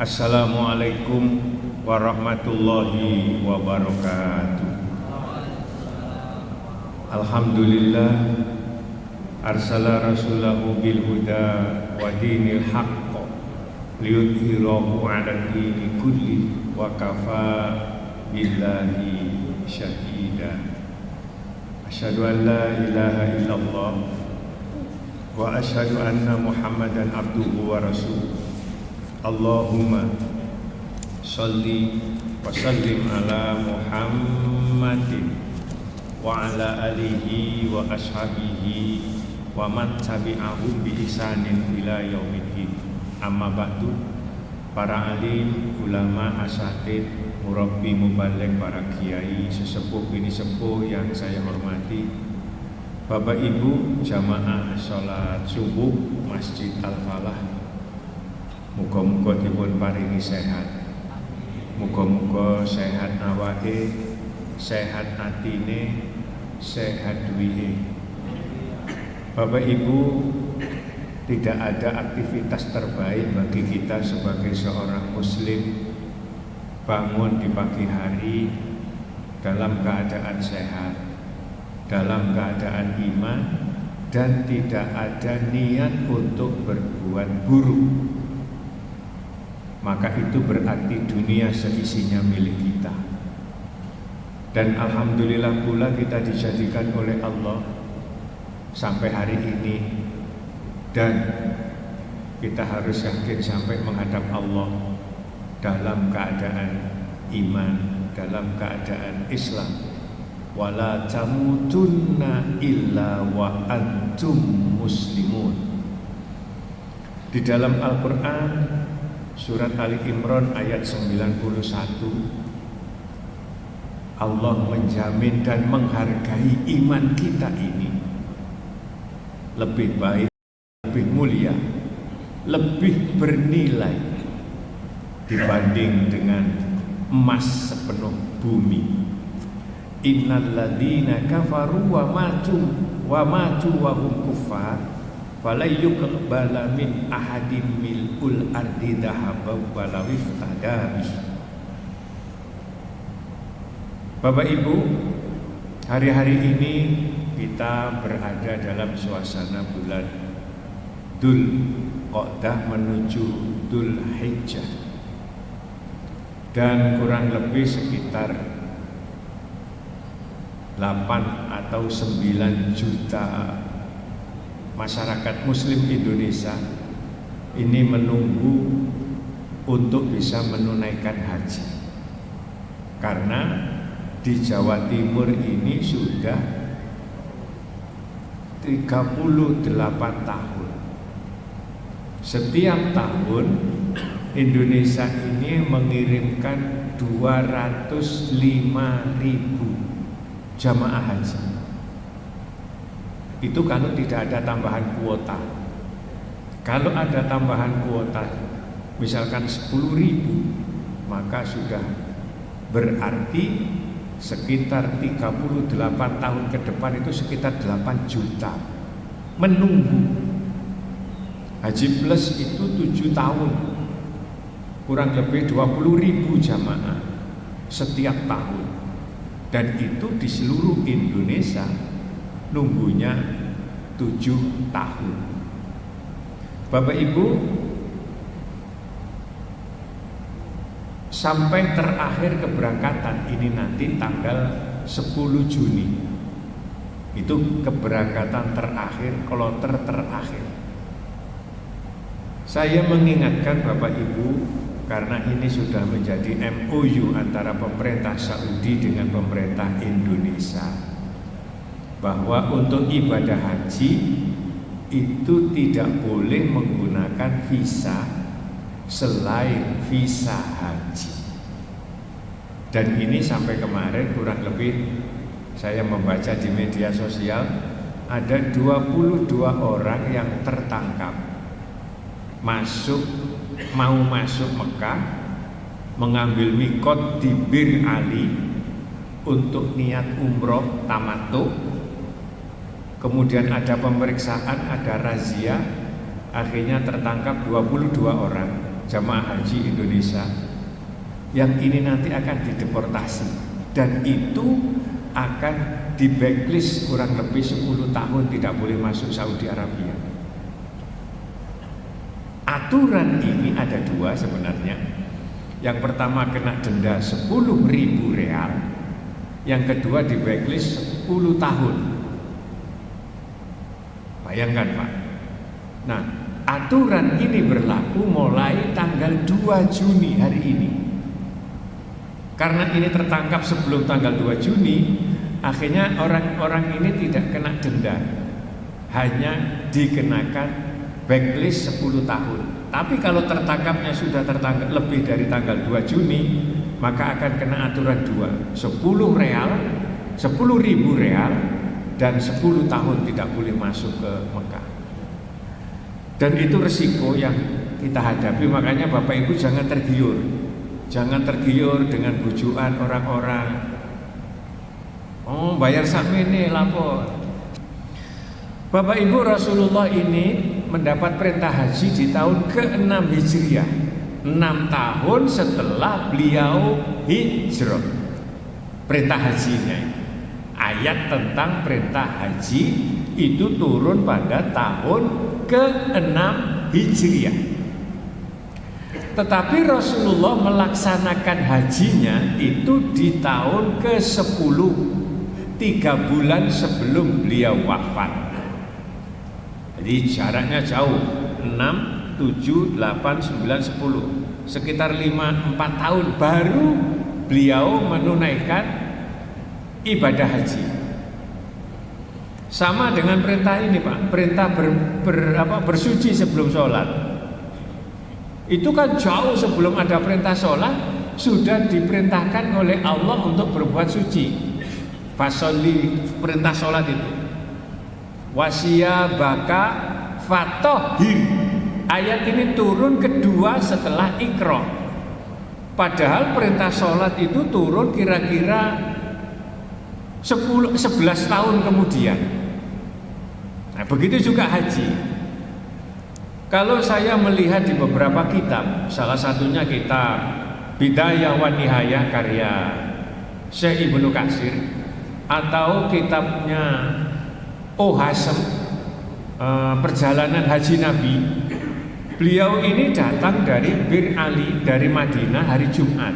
Assalamualaikum warahmatullahi wabarakatuh. Alhamdulillah arsala rasulahu bil huda wa dinil haqq liyudhhirahu 'ala dini kulli wa kafa billahi syahida. Asyhadu an la ilaha illallah wa asyhadu anna Muhammadan abduhu wa rasuluh. Allahumma sholli wa sallim ala Muhammadin wa ala alihi wa ashabihi wa man tabi'ahum bi ihsanin ila yaumiddin. Amma ba'du. Para alim, ulama, asatid, murabbi, mubaligh, para kiai, sesepuh bini sepuh yang saya hormati, Bapak Ibu jamaah salat subuh Masjid Al-Falah, muga-muga dipun paringi sehat, muga-muga sehat awake, sehat atine, sehat duwike. Bapak Ibu, tidak ada aktivitas terbaik bagi kita sebagai seorang muslim bangun di pagi hari dalam keadaan sehat, dalam keadaan iman, dan tidak ada niat untuk berbuat buruk. Maka itu berarti dunia seisinya milik kita. Dan alhamdulillah pula kita dijadikan oleh Allah sampai hari ini. Dan kita harus yakin sampai menghadap Allah dalam keadaan iman, dalam keadaan Islam. Wala tamutunna illa wa antum muslimun. Di dalam Al-Quran Surat Ali Imran ayat 91, Allah menjamin dan menghargai iman kita ini lebih baik, lebih mulia, lebih bernilai dibanding dengan emas sepenuh bumi. Innal ladzina kafaru wa matu wa hum kuffar falayyuqbala min ahadin mil'ul ardi dhahaban walau iftada. Bapak Ibu, hari-hari ini kita berada dalam suasana bulan Dzul Qa'dah menuju Dzul Hijjah, dan kurang lebih sekitar 8 atau 9 juta masyarakat muslim Indonesia ini menunggu untuk bisa menunaikan haji. Karena di Jawa Timur ini sudah 38 tahun. Setiap tahun Indonesia ini mengirimkan 205.000 jamaah haji. Itu kalau tidak ada tambahan kuota. Kalau ada tambahan kuota misalkan 10.000, maka sudah berarti sekitar 38 tahun ke depan itu sekitar 8 juta menunggu. Haji plus itu 7 tahun, kurang lebih 20.000 jamaah setiap tahun. Dan itu di seluruh Indonesia nunggunya 7 tahun. Bapak Ibu, sampai terakhir keberangkatan ini nanti tanggal 10 Juni. Itu keberangkatan terakhir, kloter terakhir. Saya mengingatkan Bapak Ibu, karena ini sudah menjadi MOU antara pemerintah Saudi dengan pemerintah Indonesia, bahwa untuk ibadah haji itu tidak boleh menggunakan visa selain visa haji. Dan ini sampai kemarin kurang lebih saya membaca di media sosial, ada 22 orang yang tertangkap mau masuk Mekah, mengambil mikot di Bir Ali untuk niat umroh tamattu. Kemudian ada pemeriksaan, ada razia, akhirnya tertangkap 22 orang. jamaah haji Indonesia yang ini nanti akan dideportasi, dan itu akan di blacklist kurang lebih 10 tahun tidak boleh masuk Saudi Arabia. Aturan ini ada dua sebenarnya. Yang pertama kena denda 10.000 real, yang kedua di blacklist 10 tahun. Bayangkan Pak. Nah, aturan ini berlaku mulai tanggal 2 Juni hari ini. Karena ini tertangkap sebelum tanggal 2 Juni, akhirnya orang-orang ini tidak kena denda, hanya dikenakan blacklist 10 tahun. Tapi kalau tertangkapnya sudah tertangkap lebih dari tanggal 2 Juni, maka akan kena aturan dua, 10.000 real dan 10 tahun tidak boleh masuk ke Mekah. Dan itu resiko yang kita hadapi, makanya Bapak Ibu jangan tergiur. Jangan tergiur dengan bujukan orang-orang. Oh, bayar sakmene lapor. Bapak Ibu, Rasulullah ini mendapat perintah haji di tahun ke-6 Hijriah, 6 tahun setelah beliau hijrah. Perintah hajinya, ayat tentang perintah haji itu turun pada tahun ke-6 Hijriah. Tetapi Rasulullah melaksanakan hajinya itu di tahun ke-10, 3 bulan sebelum beliau wafat. Jadi jaraknya jauh, 6, 7, 8, 9, 10, sekitar 4 tahun baru beliau menunaikan ibadah haji. Sama dengan perintah ini Pak, perintah bersuci sebelum sholat. Itu kan jauh sebelum ada perintah sholat, sudah diperintahkan oleh Allah untuk berbuat suci. Fasoli, perintah sholat itu. Wasya baka fatohir. Ayat ini turun kedua setelah Iqra. Padahal perintah sholat itu turun kira-kira 11 tahun kemudian. Nah, begitu juga haji. Kalau saya melihat di beberapa kitab, salah satunya kitab Bidayah wa Nihayah karya Syekh Ibnu Katsir, atau kitabnya Hasem, perjalanan haji Nabi. Beliau ini datang dari Bir Ali, dari Madinah hari Jumat,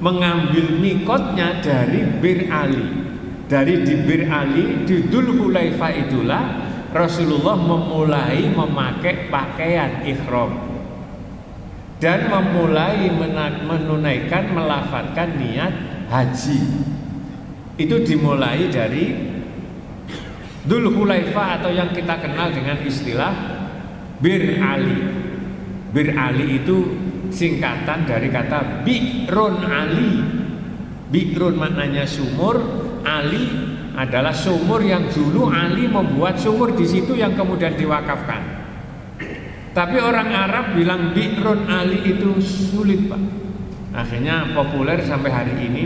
mengambil mikotnya dari Bir Ali. Dari di Bir Ali di Dzul Hulaifah itulah Rasulullah memulai memakai pakaian ihram dan memulai menunaikan, melafadzkan niat haji. Itu dimulai dari Dzul Hulaifah atau yang kita kenal dengan istilah Bir Ali. Bir Ali itu singkatan dari kata Bi'run Ali. Bi'run maknanya sumur, Ali adalah sumur yang dulu Ali membuat sumur di situ yang kemudian diwakafkan. Tapi orang Arab bilang Bi'run Ali itu sulit Pak. Akhirnya populer sampai hari ini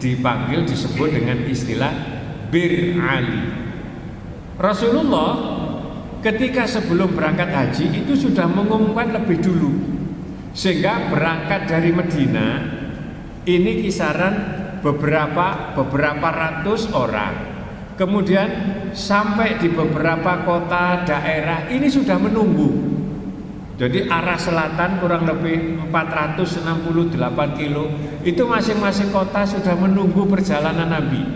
disebut dengan istilah Bir Ali. Rasulullah ketika sebelum berangkat haji itu sudah mengumumkan lebih dulu, sehingga berangkat dari Medina ini kisaran beberapa ratus orang. Kemudian sampai di beberapa kota daerah ini sudah menunggu. Jadi arah selatan kurang lebih 468 kilo, itu masing-masing kota sudah menunggu perjalanan Nabi.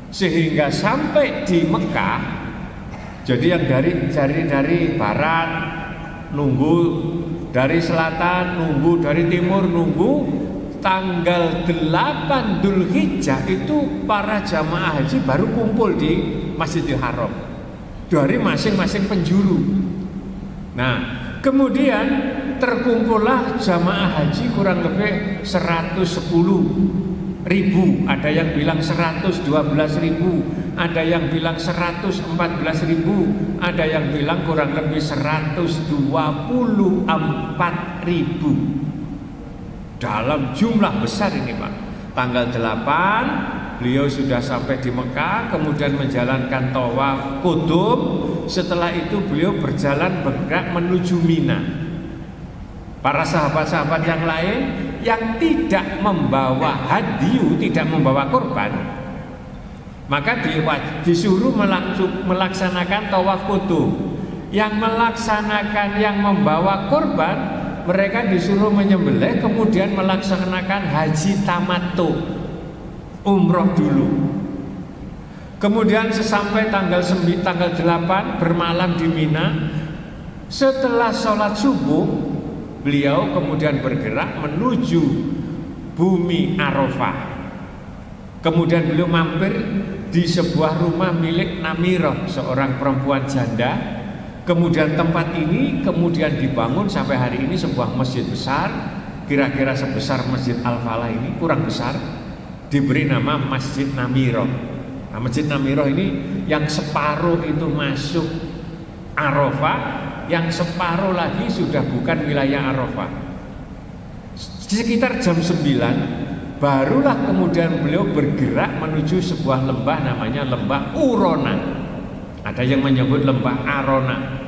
Sehingga sampai di Mekah, jadi yang dari barat nunggu, dari selatan nunggu, dari timur nunggu. Tanggal 8 Dzulhijjah itu para jamaah haji baru kumpul di Masjidil Haram dari masing-masing penjuru. Nah, kemudian terkumpullah jamaah haji kurang lebih 110.000, ada yang bilang 112.000, ada yang bilang 114.000, ada yang bilang kurang lebih 124.000. Dalam jumlah besar ini Pak. Tanggal 8 beliau sudah sampai di Mekah, kemudian menjalankan tawaf qudum. Setelah itu beliau berjalan bergerak menuju Mina. Para sahabat-sahabat yang lain yang tidak membawa hadiyu, tidak membawa korban, maka disuruh melaksanakan tawaf qudum. Yang melaksanakan, yang membawa korban, mereka disuruh menyembelih, kemudian melaksanakan haji tamattu, umroh dulu. Kemudian sesampai tanggal 8 bermalam di Mina, setelah sholat subuh, beliau kemudian bergerak menuju bumi Arafah. Kemudian beliau mampir di sebuah rumah milik Namirah, seorang perempuan janda. Kemudian tempat ini kemudian dibangun sampai hari ini sebuah masjid besar, kira-kira sebesar Masjid Al-Falah ini, kurang besar, diberi nama Masjid Namirah. Nah, Masjid Namirah ini yang separuh itu masuk Arafah, yang separuh lagi sudah bukan wilayah Arafah. Sekitar jam 9 barulah kemudian beliau bergerak menuju sebuah lembah namanya lembah Urona. Ada yang menyebut lembah Arona.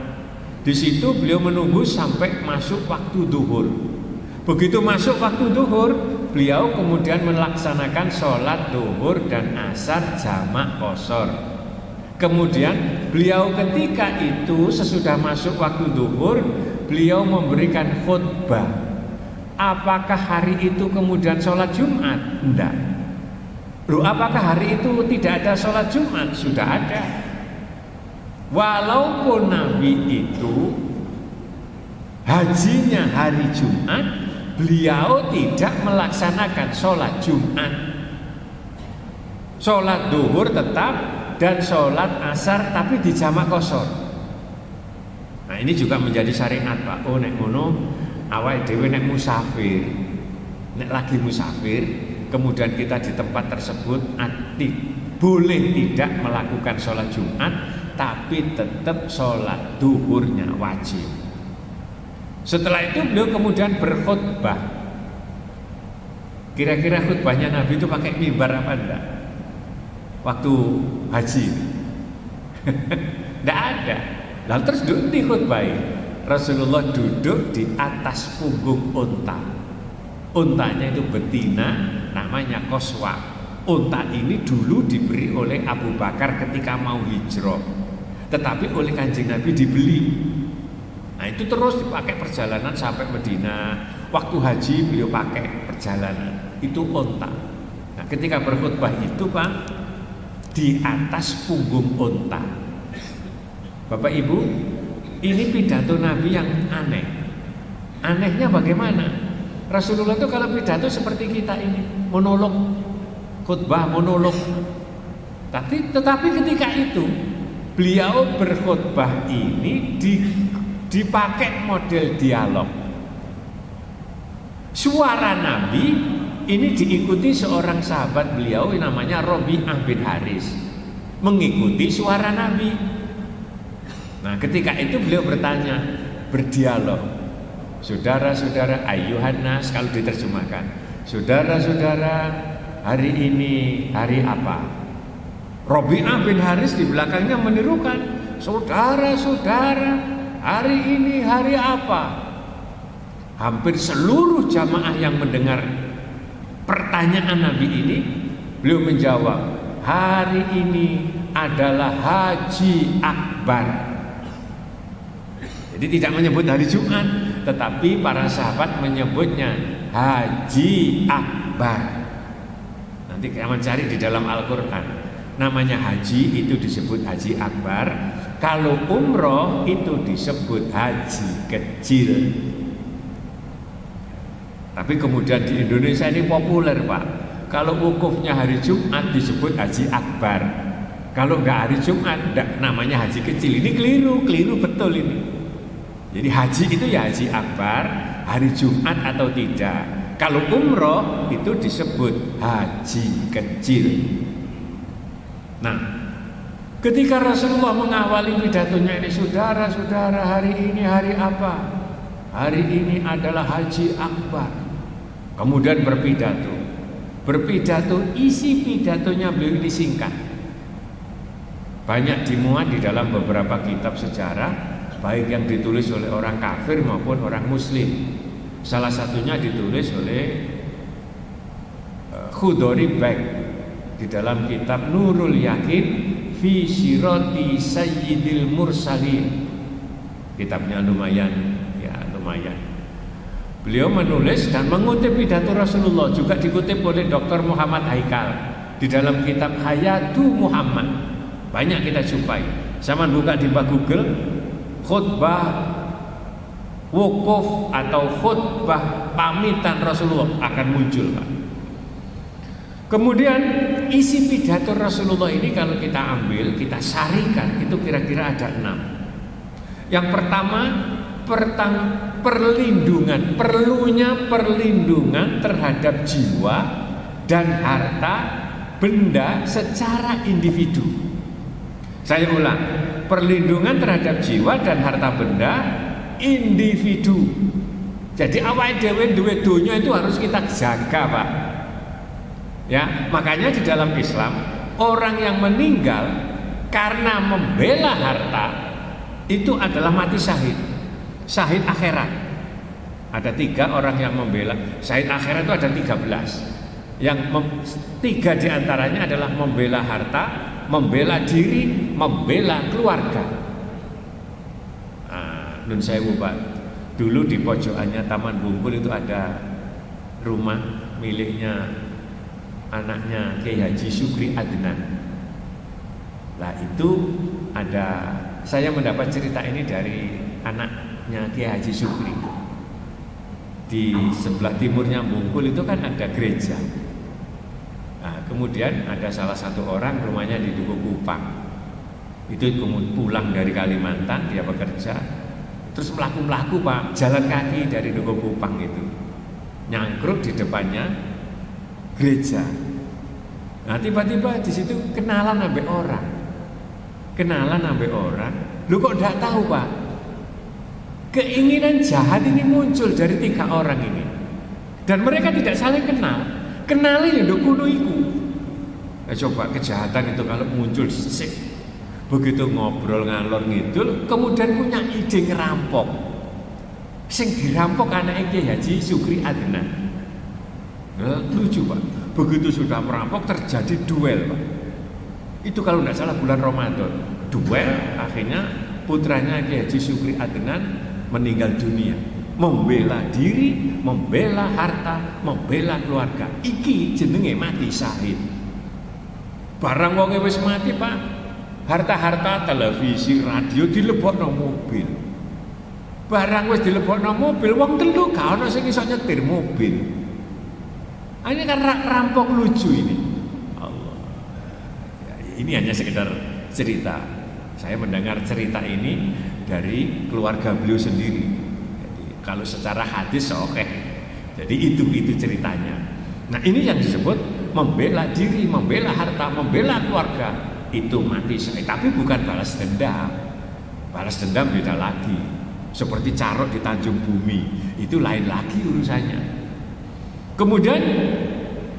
Di situ beliau menunggu sampai masuk waktu duhur. Begitu masuk waktu duhur, beliau kemudian melaksanakan sholat duhur dan asar jamak qashar. Kemudian beliau ketika itu sesudah masuk waktu duhur, beliau memberikan khutbah. Apakah hari itu kemudian sholat Jumat? Tidak. Loh, apakah hari itu tidak ada sholat Jumat? Sudah ada. Walaupun Nabi itu hajinya hari Jumat, beliau tidak melaksanakan sholat Jumat. Sholat duhur tetap dan sholat asar tapi di jamak qashar. Nah, ini juga menjadi syariat, Pak. Oh, nek ngono awake dhewe nek musafir, nek lagi musafir, kemudian kita di tempat tersebut boleh tidak melakukan sholat Jumat, tapi tetap sholat duhurnya wajib. Setelah itu beliau kemudian berkhutbah. Kira-kira khutbahnya Nabi itu pakai mimbar apa enggak? Waktu haji enggak ada. Lalu terus duduk di khutbah. Rasulullah duduk di atas punggung unta. Untanya itu betina, namanya Qaswa. Unta ini dulu diberi oleh Abu Bakar ketika mau hijrah, tetapi oleh Kanjeng Nabi dibeli. Nah, itu terus dipakai perjalanan sampai Madinah. Waktu haji beliau pakai perjalanan. Itu unta. Nah, ketika berkhutbah itu, Pak, di atas punggung unta. Bapak Ibu, ini pidato Nabi yang aneh. Anehnya bagaimana? Rasulullah itu kalau pidato seperti kita ini, monolog, khutbah monolog. Tetapi ketika itu beliau berkhutbah ini dipakai model dialog. Suara Nabi ini diikuti seorang sahabat beliau yang namanya Rabi'ah bin Haris, mengikuti suara Nabi. Nah, ketika itu beliau bertanya, berdialog. Saudara-saudara, ayyuhan nas, kalau diterjemahkan, saudara-saudara, hari ini hari apa? Rabi'ah bin Haris di belakangnya menirukan, saudara-saudara, hari ini hari apa? Hampir seluruh jamaah yang mendengar pertanyaan Nabi ini, beliau menjawab, hari ini adalah Haji Akbar. Jadi tidak menyebut hari Jumat, tetapi para sahabat menyebutnya Haji Akbar. Nanti kamu cari di dalam Al-Quran, namanya haji itu disebut Haji Akbar. Kalau umroh itu disebut haji kecil. Tapi kemudian di Indonesia ini populer, Pak. Kalau wukufnya hari Jumat disebut Haji Akbar. Kalau enggak hari Jumat, enggak, namanya haji kecil. Ini keliru betul ini. Jadi haji itu ya Haji Akbar, hari Jumat atau tidak. Kalau umroh itu disebut haji kecil. Nah, ketika Rasulullah mengawali pidatonya ini, saudara-saudara, hari ini hari apa? Hari ini adalah Haji Akbar. Kemudian berpidato, isi pidatonya beliau ini singkat. Banyak dimuat di dalam beberapa kitab sejarah, baik yang ditulis oleh orang kafir maupun orang muslim. Salah satunya ditulis oleh Khudori Beg di dalam kitab Nurul Yakin fi Sirati Sayyidil Mursalin. Kitabnya lumayan, ya lumayan. Beliau menulis dan mengutip pidato Rasulullah, juga dikutip oleh Dr. Muhammad Haikal di dalam kitab Hayatu Muhammad. Banyak kita jumpai. Sama buka di Google, khutbah wukuf atau khutbah pamitan Rasulullah akan muncul, Pak. Kemudian isi pidato Rasulullah ini kalau kita ambil, kita sarikan, itu kira-kira ada 6. Yang pertama, perlunya perlindungan terhadap jiwa dan harta benda secara individu. Saya ulang, perlindungan terhadap jiwa dan harta benda individu. Jadi awake dhewe duwe donya itu harus kita jaga, Pak. Ya, makanya di dalam Islam orang yang meninggal karena membela harta itu adalah mati syahid. Syahid akhirat. Ada 3 orang yang membela. Syahid akhirat itu ada 13. Yang 3 diantaranya adalah membela harta, membela diri, membela keluarga. Nun sewu, Pak. Dulu di pojokannya Taman Bungkul itu ada rumah miliknya anaknya Kiai Haji Syukri Adnan. Nah itu ada, saya mendapat cerita ini dari anaknya Kiai Haji Syukri. Di sebelah timurnya Bungkul itu kan ada gereja. Nah, kemudian ada salah satu orang rumahnya di Dukuh Kupang. Itu kemudian pulang dari Kalimantan, dia bekerja, terus melaku-melaku, Pak, jalan kaki dari Dukuh Kupang itu, nyangkruk di depannya gereja. Nah tiba-tiba di situ kenalan sampai orang. Lu kok enggak tahu, Pak? Keinginan jahat ini muncul dari 3 orang ini. Dan mereka tidak saling kenal. Kenali nduk kuno iku. Coba kejahatan itu kalau muncul sik. Begitu ngobrol ngalor ngidul, kemudian punya ide ngerampok. Sing dirampok anaknya Kiai Haji Syukri Adnan. Lucu, Pak. Begitu sudah merampok terjadi duel, Pak. Itu kalau tidak salah bulan Ramadan. Duel, akhirnya putranya Kiai Haji Syukri Adnan meninggal dunia. Membela diri, membela harta, membela keluarga. Iki jenenge mati syahid. Barang wong wis mati, Pak. Harta-harta televisi, radio dilebokno mobil. Barang wis dilebokno mobil, wong telu gak ono sing iso nyetir mobil. Ini kan rampok lucu ini. Allah. Ya, ini hanya sekedar cerita. Saya mendengar cerita ini dari keluarga beliau sendiri. Jadi kalau secara hadis oke. Jadi itu ceritanya. Nah, ini yang disebut membela diri, membela harta, membela keluarga. Itu mati syahid. Tapi bukan balas dendam. Balas dendam beda lagi. Seperti carok di Tanjung Bumi, itu lain lagi urusannya. Kemudian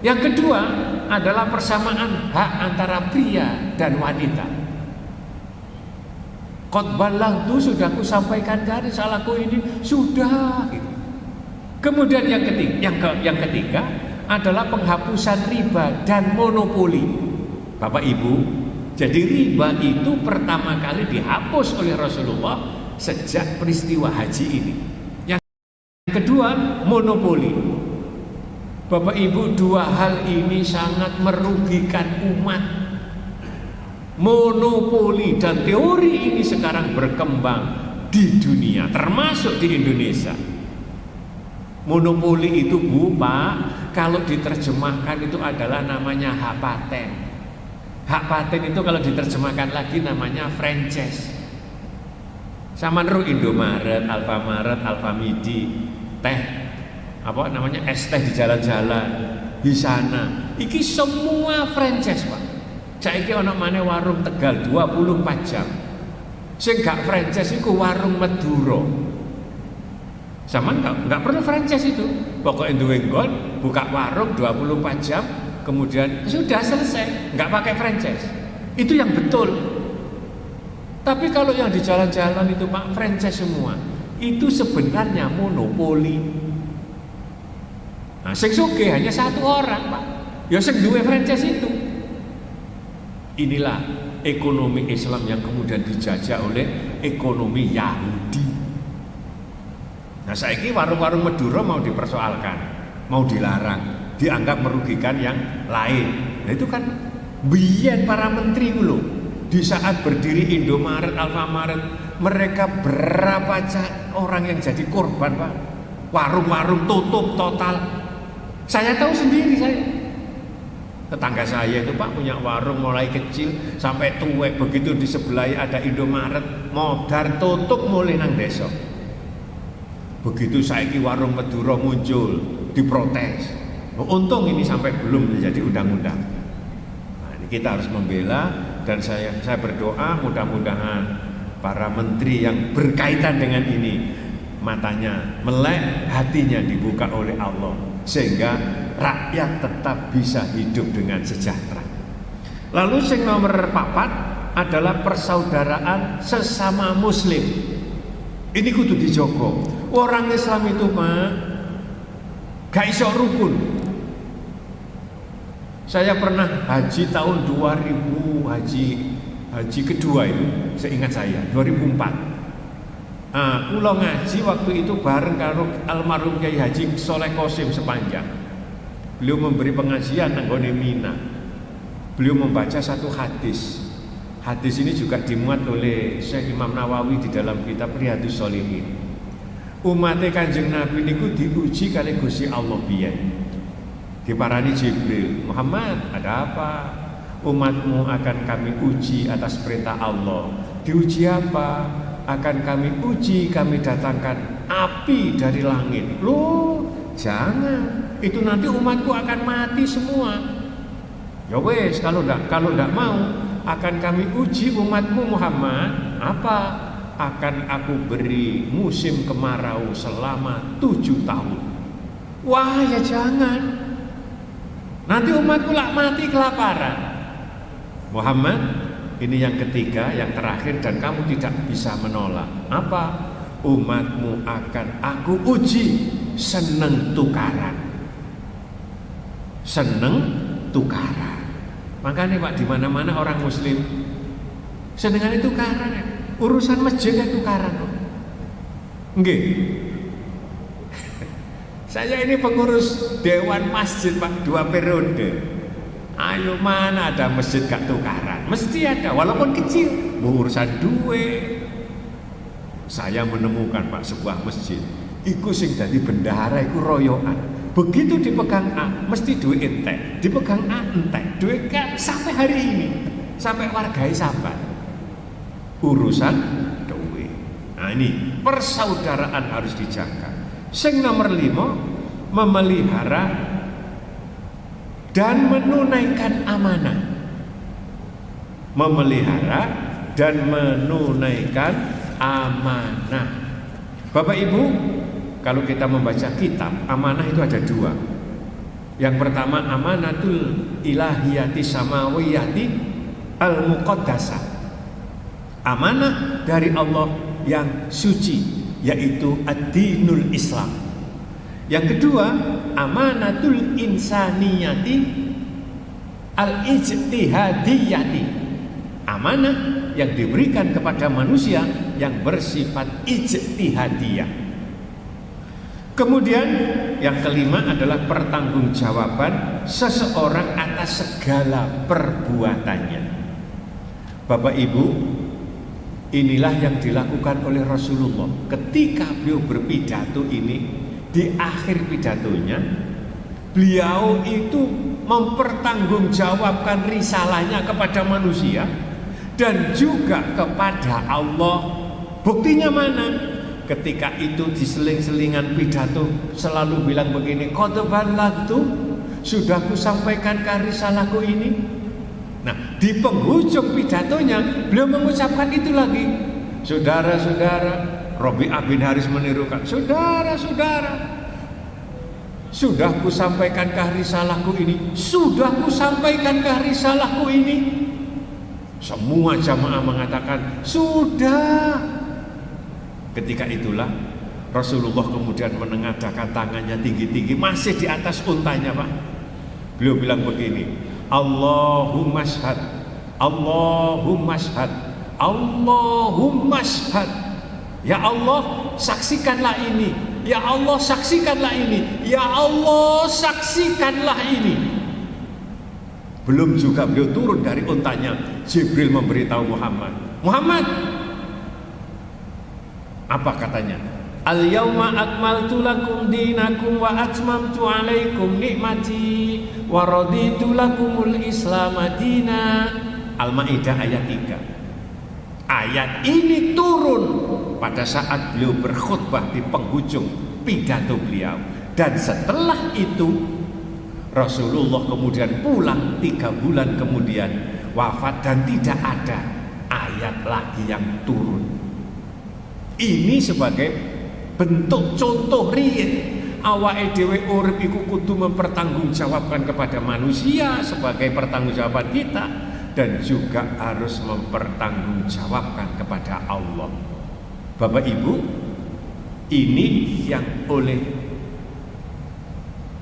yang kedua adalah persamaan hak antara pria dan wanita. Khotbah itu sudah aku sampaikan dari salahku ini sudah. Kemudian yang ketiga adalah penghapusan riba dan monopoli. Bapak Ibu, jadi riba itu pertama kali dihapus oleh Rasulullah sejak peristiwa haji ini. Yang kedua, monopoli. Bapak Ibu, 2 hal ini sangat merugikan umat. Monopoli dan teori ini sekarang berkembang di dunia, termasuk di Indonesia. Monopoli itu, Bu, Pak, kalau diterjemahkan itu adalah namanya hak paten. Hak paten itu kalau diterjemahkan lagi namanya franchise. Sama ru Indomaret, Alfamaret, Alfamidi, teh apa namanya, es teh di jalan-jalan di sana. Iki semua franchise, Pak. Saiki ana maneh warung Tegal 24 jam. Sing gak franchise iku warung Madura. Sama enggak perlu franchise itu. Pokoknya duwe nggon, buka warung 24 jam, kemudian sudah selesai, enggak pakai franchise. Itu yang betul. Tapi kalau yang di jalan-jalan itu, Pak, franchise semua. Itu sebenarnya monopoli. Nah, sing sugih hanya satu orang, Pak. Ya sing duwe franchise itu. Inilah ekonomi Islam yang kemudian dijajah oleh ekonomi Yahudi. Nah, saiki warung-warung Madura mau dipersoalkan, mau dilarang, dianggap merugikan yang lain. Nah, itu kan biyen para menteri dulu di saat berdiri Indomaret, Alfamaret, mereka berapa orang yang jadi korban, Pak. Warung-warung tutup total. Saya tahu sendiri, tetangga saya itu, Pak, punya warung mulai kecil sampai tuwek, begitu di sebelah ada Indomaret, modar tutup mulai nang desa. Begitu saiki warung Madura muncul, diprotes. Untung ini sampai belum menjadi undang-undang. Nah, ini kita harus membela, dan saya berdoa mudah-mudahan para menteri yang berkaitan dengan ini matanya melek, hatinya dibuka oleh Allah, sehingga rakyat tetap bisa hidup dengan sejahtera. Lalu yang nomor 4 adalah persaudaraan sesama muslim. Ini kudu dijogo. Orang Islam itu, Pak, gak iso rukun. Saya pernah haji tahun 2000, haji kedua itu, seingat saya 2004. Nah, kula ngaji waktu itu bareng karo almarhum Kiai Haji Soleh Qasim sepanjang. Beliau memberi pengajian nanggone Mina. Beliau membaca satu hadis. Hadis ini juga dimuat oleh Syekh Imam Nawawi di dalam kitab Riyadhus Shalihin. Umat Kanjeng Nabi niku diuji kali Gusti Allah biyen. Diparani Jibril, "Muhammad, ada apa? Umatmu akan kami uji atas perintah Allah." Diuji apa? Akan kami uji, kami datangkan api dari langit. Loh, jangan. Itu nanti umatku akan mati semua. Ya wes, kalau ndak mau, akan kami uji umatmu Muhammad. Apa? Akan aku beri musim kemarau selama 7 tahun. Wah, ya jangan. Nanti umatku lah mati kelaparan. Muhammad, ini yang ketiga, yang terakhir, dan kamu tidak bisa menolak. Apa? Umatmu akan aku uji seneng tukaran. Seneng tukaran. Makanya, Pak, di mana-mana orang Muslim senengan tukaran ya. Urusan masjid itu tukaran. Nggih. Saya ini pengurus Dewan Masjid, Pak, 2 periode. Ayo, mana ada masjid gak tukaran? Mesti ada, walaupun kecil. Urusan duit. Saya menemukan, Pak, sebuah masjid. Iku sing dadi bendahara iku royokan. Begitu dipegang A, mesti duit entek. Dipegang A entek, duit K sampai hari ini. Sampai wargai sampai. Urusan duit. Nah, ini persaudaraan harus dijaga. Sing nomor 5, memelihara dan menunaikan amanah. Memelihara dan menunaikan amanah. Bapak Ibu, kalau kita membaca kitab, amanah itu ada 2. Yang pertama, amanatul ilahiyati samawiyati al-muqaddasah. Amanah dari Allah yang suci, yaitu ad-dinul Islam. Yang kedua, amanatul insaniyati al-ijtihadiyati. Amanah yang diberikan kepada manusia yang bersifat ijtihadiyah. Kemudian yang kelima adalah pertanggungjawaban seseorang atas segala perbuatannya. Bapak Ibu, inilah yang dilakukan oleh Rasulullah ketika beliau berpidato ini. Di akhir pidatonya, beliau itu mempertanggungjawabkan risalahnya kepada manusia dan juga kepada Allah. Buktinya mana? Ketika itu di seling-selingan pidato selalu bilang begini, qad ballagtu, sudah kusampaikan risalahku ini. Nah, di penghujung pidatonya beliau mengucapkan itu lagi. Saudara-saudara, Rabi'ah bin Haris menirukan, saudara-saudara, sudah kusampaikan risalahku ini, sudah kusampaikan risalahku ini. Semua jamaah mengatakan sudah. Ketika itulah Rasulullah kemudian menengadahkan tangannya tinggi-tinggi, masih di atas untanya, Pak. Beliau bilang begini, Allahumma syhad, Allahumma syhad, Allahumma syhad. Ya Allah, saksikanlah ini. Ya Allah, saksikanlah ini. Ya Allah, saksikanlah ini. Belum juga beliau turun dari untanya, Jibril memberitahu Muhammad, Muhammad, apa katanya? Al-yawma akmaltu lakum dinakum wa atmamtu alaikum nikmati wa raditu lakumul Islam madina. Al-Maidah ayat 3. Ayat ini turun pada saat beliau berkhutbah di penghujung pidato beliau. Dan setelah itu Rasulullah kemudian pulang 3 bulan kemudian wafat dan tidak ada ayat lagi yang turun. Ini sebagai bentuk contoh riyen awake dhewe urip iku kudu mempertanggungjawabkan kepada manusia sebagai pertanggungjawaban kita, dan juga harus mempertanggungjawabkan kepada Allah. Bapak Ibu, ini yang oleh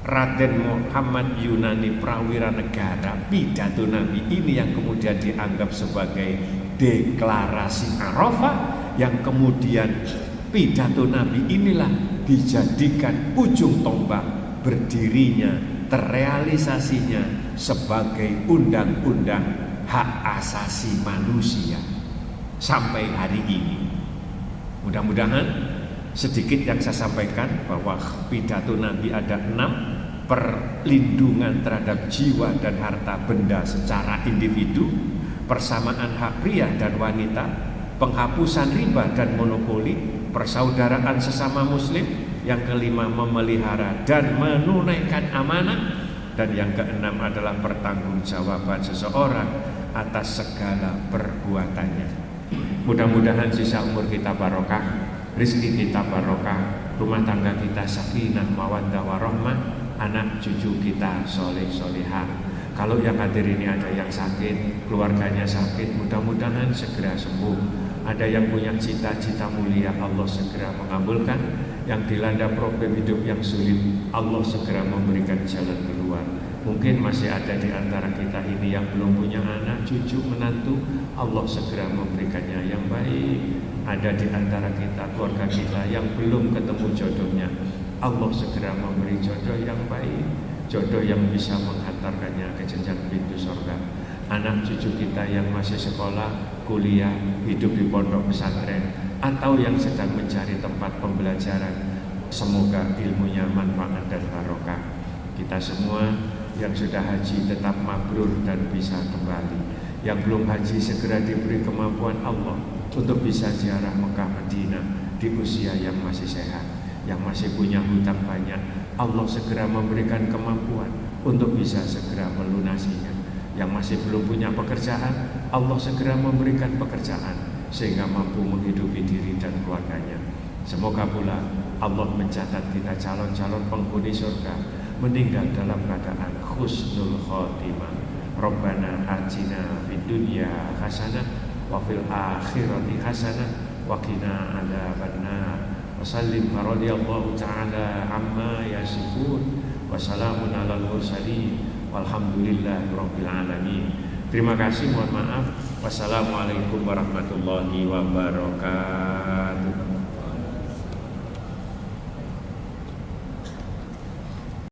Raden Muhammad Yunani Prawira Negara, pidato Nabi ini yang kemudian dianggap sebagai deklarasi Arafah, yang kemudian pidato Nabi inilah dijadikan ujung tombak berdirinya, terrealisasinya sebagai undang-undang hak asasi manusia sampai hari ini. Mudah-mudahan sedikit yang saya sampaikan bahwa pidato Nabi ada 6: perlindungan terhadap jiwa dan harta benda secara individu, persamaan hak pria dan wanita, penghapusan riba dan monopoli, persaudaraan sesama muslim, yang kelima memelihara dan menunaikan amanah, dan yang keenam adalah pertanggungjawaban seseorang atas segala perbuatannya. Mudah-mudahan sisa umur kita barokah, rezeki kita barokah, rumah tangga kita sakinah mawaddah warahmah, anak cucu kita soleh solehah. Kalau yang hadir ini ada yang sakit, keluarganya sakit, mudah-mudahan segera sembuh. Ada yang punya cita-cita mulia, Allah segera mengabulkan. Yang dilanda problem hidup yang sulit, Allah segera memberikan jalan keluar. Mungkin masih ada di antara kita ini yang belum punya anak, cucu, menantu, Allah segera memberikannya yang baik. Ada di antara kita, keluarga kita yang belum ketemu jodohnya, Allah segera memberi jodoh yang baik, jodoh yang bisa menghantarkannya ke jenjang pintu surga. Anak cucu kita yang masih sekolah, kuliah, hidup di pondok pesantren, atau yang sedang mencari tempat pembelajaran, semoga ilmunya manfaat dan barokah. Kita semua yang sudah haji tetap mabrur dan bisa kembali. Yang belum haji segera diberi kemampuan Allah untuk bisa ziarah Mekah Madinah di usia yang masih sehat. Yang masih punya hutang banyak, Allah segera memberikan kemampuan untuk bisa segera melunasinya. Yang masih belum punya pekerjaan, Allah segera memberikan pekerjaan sehingga mampu menghidupi diri dan keluarganya. Semoga pula Allah mencatat kita calon-calon penghuni surga meninggal dalam keadaan husnul khotimah. Rabbana atina fid dunya hasanah wa fil akhirati hasanah wa qina adzabannar. Wa sallim radhiyallahu ta'ala amma yasifun wa salamun alal mursalin walhamdulillahi rabbil alamin. Terima kasih, mohon maaf. Wassalamualaikum warahmatullahi wabarakatuh.